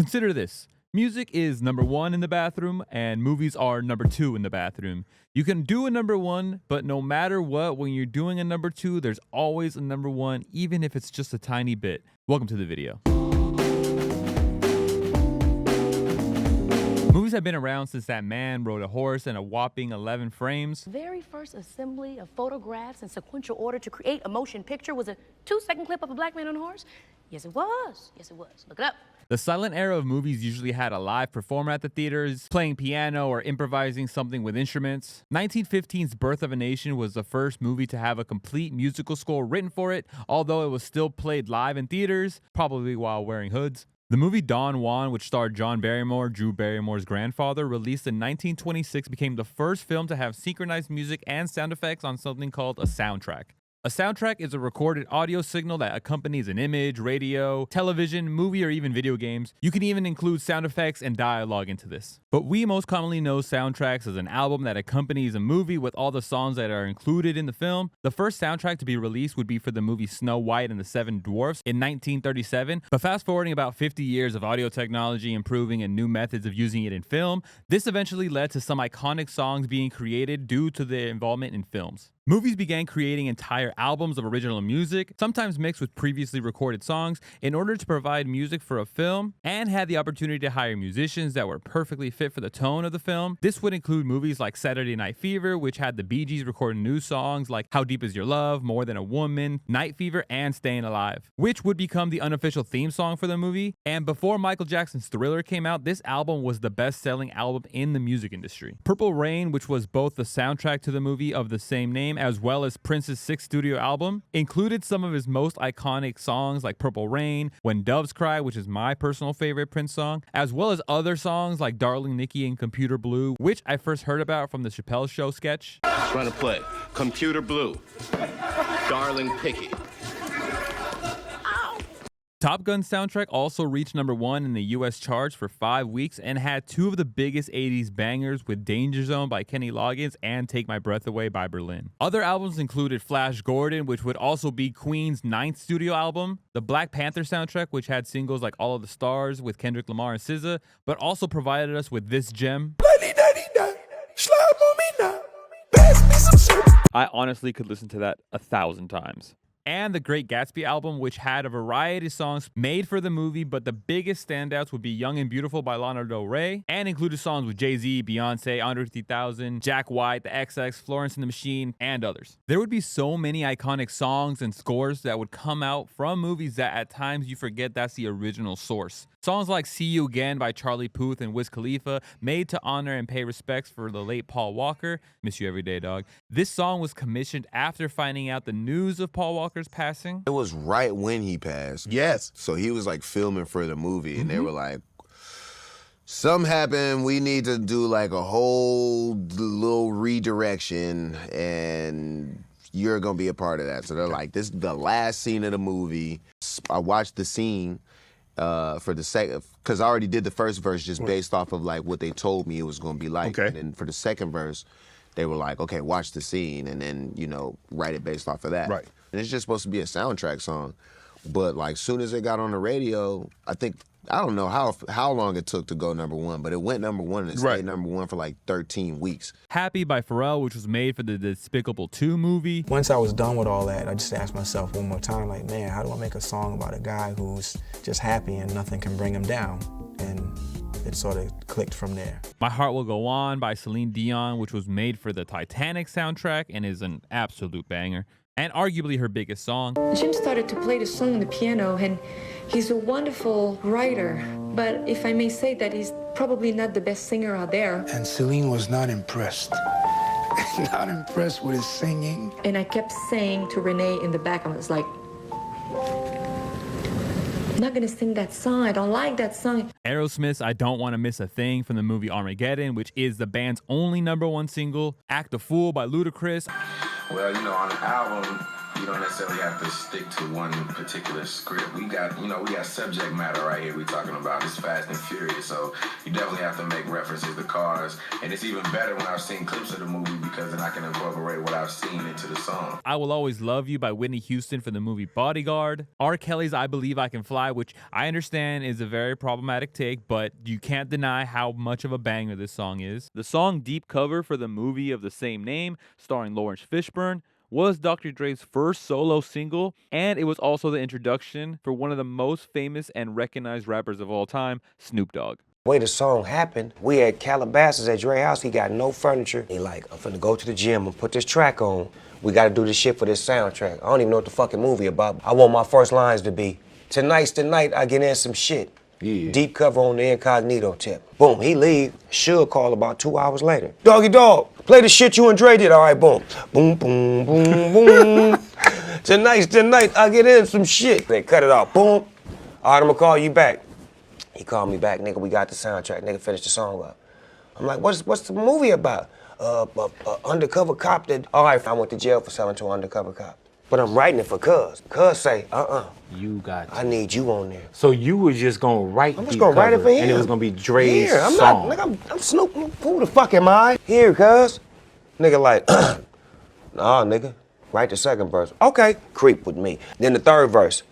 Consider this. Music is number 1 in the bathroom, and movies are number 2 in the bathroom. You can do a number 1, but no matter what, when you're doing a number 2, there's always a number 1, even if it's just a tiny bit. Welcome to the video. Movies have been around since that man rode a horse in a whopping 11 frames. The very first assembly of photographs in sequential order to create a motion picture was a 2-second clip of a black man on a horse? Yes, it was. Yes, it was. Look it up. The silent era of movies usually had a live performer at the theaters, playing piano or improvising something with instruments. 1915's Birth of a Nation was the first movie to have a complete musical score written for it, although it was still played live in theaters, probably while wearing hoods. The movie Don Juan, which starred John Barrymore, Drew Barrymore's grandfather, released in 1926, became the first film to have synchronized music and sound effects on something called a soundtrack. A soundtrack is a recorded audio signal that accompanies an image, radio, television, movie, or even video games. You can even include sound effects and dialogue into this. But we most commonly know soundtracks as an album that accompanies a movie with all the songs that are included in the film. The first soundtrack to be released would be for the movie Snow White and the Seven Dwarfs in 1937. But fast forwarding about 50 years of audio technology improving and new methods of using it in film, this eventually led to some iconic songs being created due to their involvement in films. Movies began creating entire albums of original music, sometimes mixed with previously recorded songs, in order to provide music for a film, and had the opportunity to hire musicians that were perfectly fit for the tone of the film. This would include movies like Saturday Night Fever, which had the Bee Gees recording new songs like How Deep Is Your Love, More Than a Woman, Night Fever, and Staying Alive, which would become the unofficial theme song for the movie. And before Michael Jackson's Thriller came out, this album was the best-selling album in the music industry. Purple Rain, which was both the soundtrack to the movie of the same name as well as Prince's 6th studio album, included some of his most iconic songs like Purple Rain, When Doves Cry, which is my personal favorite Prince song, as well as other songs like Darling Nikki and Computer Blue, which I first heard about from the Chappelle Show sketch. Trying to play Computer Blue, Darling Picky. Top Gun's soundtrack also reached number 1 in the US charts for 5 weeks and had 2 of the biggest 80s bangers with Danger Zone by Kenny Loggins and Take My Breath Away by Berlin. Other albums included Flash Gordon, which would also be Queen's 9th studio album, the Black Panther soundtrack, which had singles like All of the Stars with Kendrick Lamar and SZA, but also provided us with this gem. I honestly could listen to that 1,000 times. And the Great Gatsby album, which had a variety of songs made for the movie, but the biggest standouts would be Young and Beautiful by Lana Del Rey, and included songs with Jay-Z, Beyonce, Andre 3000, Jack White, The XX, Florence and the Machine, and others. There would be so many iconic songs and scores that would come out from movies that at times you forget that's the original source. Songs like See You Again by Charlie Puth and Wiz Khalifa, made to honor and pay respects for the late Paul Walker. Miss you every day, dog. This song was commissioned after finding out the news of Paul Walker's passing. It was right when he passed. Yes. So he was like filming for the movie, and they were like, something happened, we need to do like a whole little redirection, and you're gonna be a part of that. So they're like, this is the last scene of the movie. I watched the scene for the second, because I already did the first verse just based off of like what they told me it was gonna be like. Okay. And then for the second verse, they were like, okay, watch the scene, and then, you know, write it based off of that. Right. And it's just supposed to be a soundtrack song. But like soon as it got on the radio, I don't know how long it took to go number 1, but it went number 1 and it stayed number 1 for like 13 weeks. Happy by Pharrell, which was made for the Despicable 2 movie. Once I was done with all that, I just asked myself one more time, like, man, how do I make a song about a guy who's just happy and nothing can bring him down? And it sort of clicked from there. My Heart Will Go On by Celine Dion, which was made for the Titanic soundtrack and is an absolute banger, and arguably her biggest song. Jim started to play the song on the piano, and he's a wonderful writer, but if I may say that, he's probably not the best singer out there. And Celine was not impressed. Not impressed with his singing. And I kept saying to Renee in the back, I was like, I'm not gonna sing that song, I don't like that song. Aerosmith's I Don't Want to Miss a Thing from the movie Armageddon, which is the band's only number 1 single. Act a Fool by Ludacris. Well, you know, on the album, You don't necessarily have to stick to one particular script. We got subject matter right here we talking about. It's Fast and Furious, so you definitely have to make references to cars. And it's even better when I've seen clips of the movie because then I can incorporate what I've seen into the song. I Will Always Love You by Whitney Houston from the movie Bodyguard. R. Kelly's I Believe I Can Fly, which I understand is a very problematic take, but you can't deny how much of a banger this song is. The song Deep Cover for the movie of the same name, starring Lawrence Fishburne, was Dr. Dre's first solo single, and it was also the introduction for one of the most famous and recognized rappers of all time, Snoop Dogg. The way the song happened, we at Calabasas at Dre house, he got no furniture. He like, I'm finna go to the gym and put this track on. We gotta do this shit for this soundtrack. I don't even know what the fucking movie about. I want my first lines to be, tonight's the night I get in some shit. Yeah. Deep cover on the incognito tip. Boom, he leave. Suge call about 2 hours later. Doggy dog, play the shit you and Dre did. All right, boom. Boom, boom, boom, boom. Tonight's the night I get in some shit. They cut it off. Boom. All right, I'm gonna call you back. He called me back, nigga, we got the soundtrack. Nigga, finish the song up. I'm like, what's the movie about? Undercover cop that, all right, I went to jail for selling to an undercover cop. But I'm writing it for Cuz. Cuz say, You got you. I need you on there. So you was just gonna write I'm just gonna write it for him. And it was gonna be Dre's Here, I'm song. not, nigga, I'm Snoop. Who the fuck am I? Here, Cuz. Nigga like, nah, nigga. Write the second verse. Okay, creep with me. Then the third verse.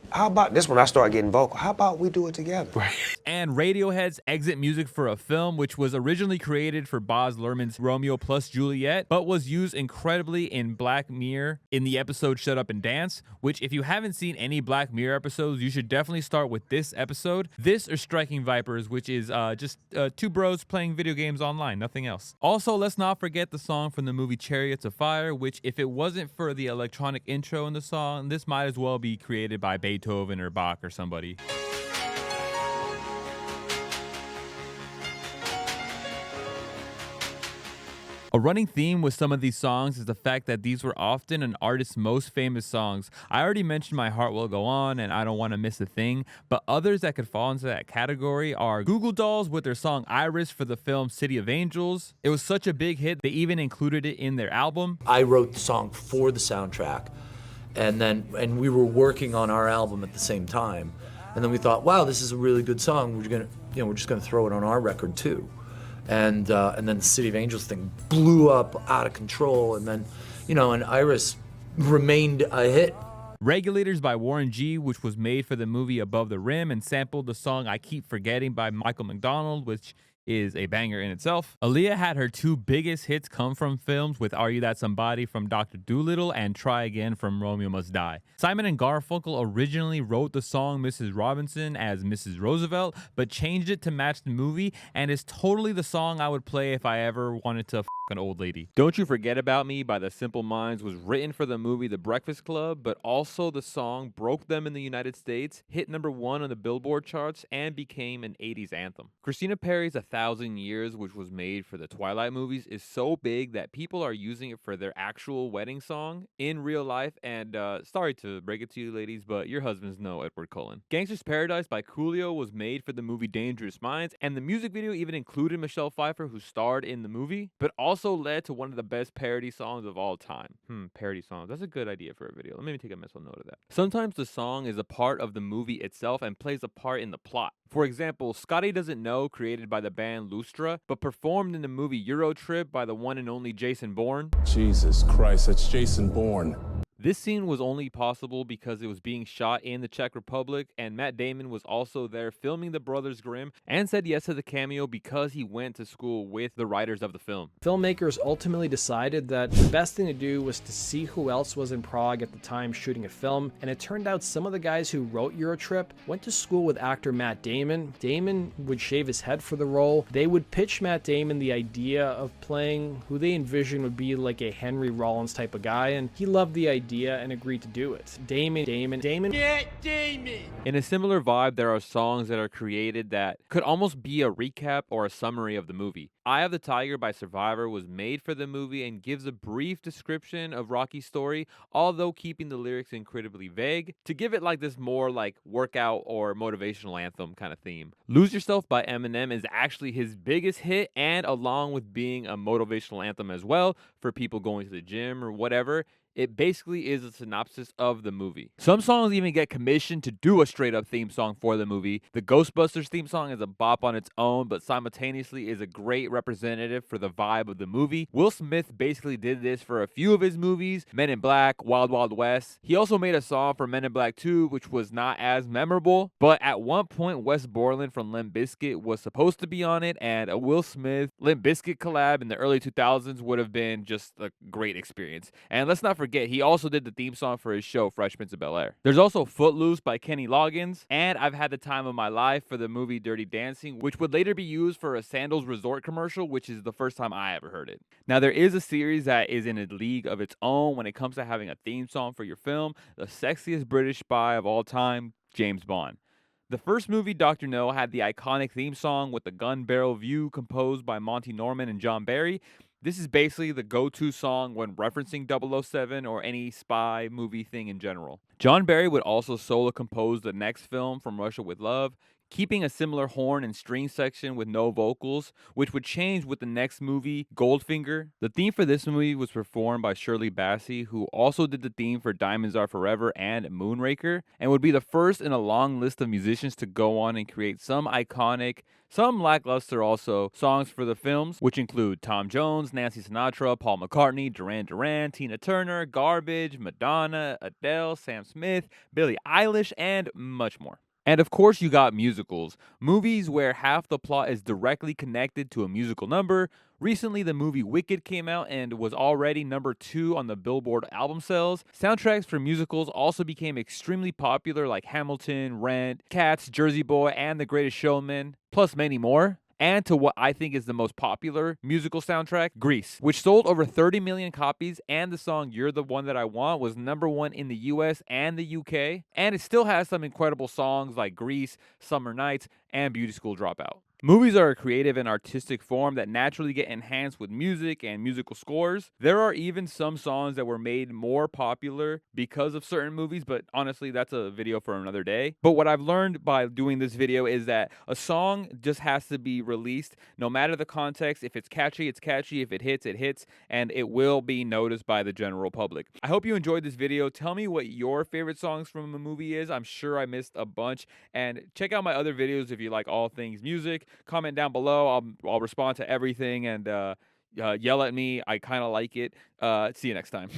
How about this when I start getting vocal? How about we do it together? Right. And Radiohead's exit music for a film, which was originally created for Baz Luhrmann's Romeo plus Juliet, but was used incredibly in Black Mirror in the episode Shut Up and Dance, which if you haven't seen any Black Mirror episodes, you should definitely start with this episode. This or Striking Vipers, which is just two bros playing video games online, nothing else. Also, let's not forget the song from the movie Chariots of Fire, which if it wasn't for the electronic intro in the song, this might as well be created by Beethoven or Bach or somebody. A running theme with some of these songs is the fact that these were often an artist's most famous songs. I already mentioned My Heart Will Go On and I Don't Want to Miss a Thing, but others that could fall into that category are Goo Goo Dolls with their song Iris for the film City of Angels. It was such a big hit, they even included it in their album. I wrote the song for the soundtrack, and we were working on our album at the same time. And then we thought, wow, this is a really good song. We're just gonna throw it on our record too. And then the City of Angels thing blew up out of control, and then, and Iris remained a hit. Regulators by Warren G, which was made for the movie Above the Rim and sampled the song I Keep Forgetting by Michael McDonald, which is a banger in itself. Aaliyah had her two biggest hits come from films with Are You That Somebody from Dr. Dolittle and Try Again from Romeo Must Die. Simon and Garfunkel originally wrote the song Mrs. Robinson as Mrs. Roosevelt, but changed it to match the movie, and is totally the song I would play if I ever wanted to f an old lady. Don't You Forget About Me by the Simple Minds was written for the movie The Breakfast Club, but also the song broke them in the United States, hit #1 on the Billboard charts, and became an 80s anthem. Christina Perri's 1,000 Years, which was made for the Twilight movies, is so big that people are using it for their actual wedding song in real life, and sorry to break it to you ladies, but your husbands know Edward Cullen. Gangster's Paradise by Coolio was made for the movie Dangerous Minds, and the music video even included Michelle Pfeiffer, who starred in the movie, but also led to one of the best parody songs of all time. Parody songs. That's a good idea for a video. Let me take a mental note of that. Sometimes the song is a part of the movie itself and plays a part in the plot. For example, Scotty Doesn't Know, created by the band Lustra, but performed in the movie Euro Trip by the one and only Jason Bourne. Jesus Christ, that's Jason Bourne. This scene was only possible because it was being shot in the Czech Republic, and Matt Damon was also there filming The Brothers Grimm and said yes to the cameo because he went to school with the writers of the film. Filmmakers ultimately decided that the best thing to do was to see who else was in Prague at the time shooting a film, and it turned out some of the guys who wrote Eurotrip went to school with actor Matt Damon. Damon would shave his head for the role. They would pitch Matt Damon the idea of playing who they envisioned would be like a Henry Rollins type of guy, and he loved the idea and agreed to do it. Damon. Get Damon! In a similar vibe, there are songs that are created that could almost be a recap or a summary of the movie. Eye of the Tiger by Survivor was made for the movie and gives a brief description of Rocky's story, although keeping the lyrics incredibly vague, to give it like this more like workout or motivational anthem kind of theme. Lose Yourself by Eminem is actually his biggest hit, and along with being a motivational anthem as well for people going to the gym or whatever, It basically is a synopsis of the movie. Some songs even get commissioned to do a straight up theme song for the movie. The Ghostbusters theme song is a bop on its own, but simultaneously is a great representative for the vibe of the movie. Will Smith basically did this for a few of his movies, Men in Black, Wild Wild West. He also made a song for Men in Black 2, which was not as memorable, but at one point, Wes Borland from Limp Bizkit was supposed to be on it, and a Will Smith Limp Bizkit collab in the early 2000s would have been just a great experience. And let's not forget, he also did the theme song for his show, Fresh Prince of Bel-Air. There's also Footloose by Kenny Loggins, and I've Had the Time of My Life for the movie Dirty Dancing, which would later be used for a Sandals Resort commercial, which is the first time I ever heard it. Now, there is a series that is in a league of its own when it comes to having a theme song for your film, the sexiest British spy of all time, James Bond. The first movie, Dr. No, had the iconic theme song with the gun barrel view composed by Monty Norman and John Barry. This is basically the go-to song when referencing 007 or any spy movie thing in general. John Barry would also solo compose the next film, From Russia with Love, keeping a similar horn and string section with no vocals, which would change with the next movie, Goldfinger. The theme for this movie was performed by Shirley Bassey, who also did the theme for Diamonds Are Forever and Moonraker, and would be the first in a long list of musicians to go on and create some iconic, some lackluster also, songs for the films, which include Tom Jones, Nancy Sinatra, Paul McCartney, Duran Duran, Tina Turner, Garbage, Madonna, Adele, Sam Smith, Billie Eilish, and much more. And of course, you got musicals, movies where half the plot is directly connected to a musical number. Recently, the movie Wicked came out and was already number 2 on the Billboard album sales. Soundtracks for musicals also became extremely popular, like Hamilton, Rent, Cats, Jersey Boy, and The Greatest Showman, plus many more. And to what I think is the most popular musical soundtrack, Grease, which sold over 30 million copies, and the song You're the One That I Want was number 1 in the US and the UK, and it still has some incredible songs like Grease, Summer Nights, and Beauty School Dropout. Movies are a creative and artistic form that naturally get enhanced with music and musical scores. There are even some songs that were made more popular because of certain movies, but honestly, that's a video for another day. But what I've learned by doing this video is that a song just has to be released no matter the context. If it's catchy, it's catchy. If it hits, and it will be noticed by the general public. I hope you enjoyed this video. Tell me what your favorite songs from a movie is. I'm sure I missed a bunch. And check out my other videos if you like all things music. Comment down below. I'll respond to everything, and yell at me. I kind of like it. See you next time.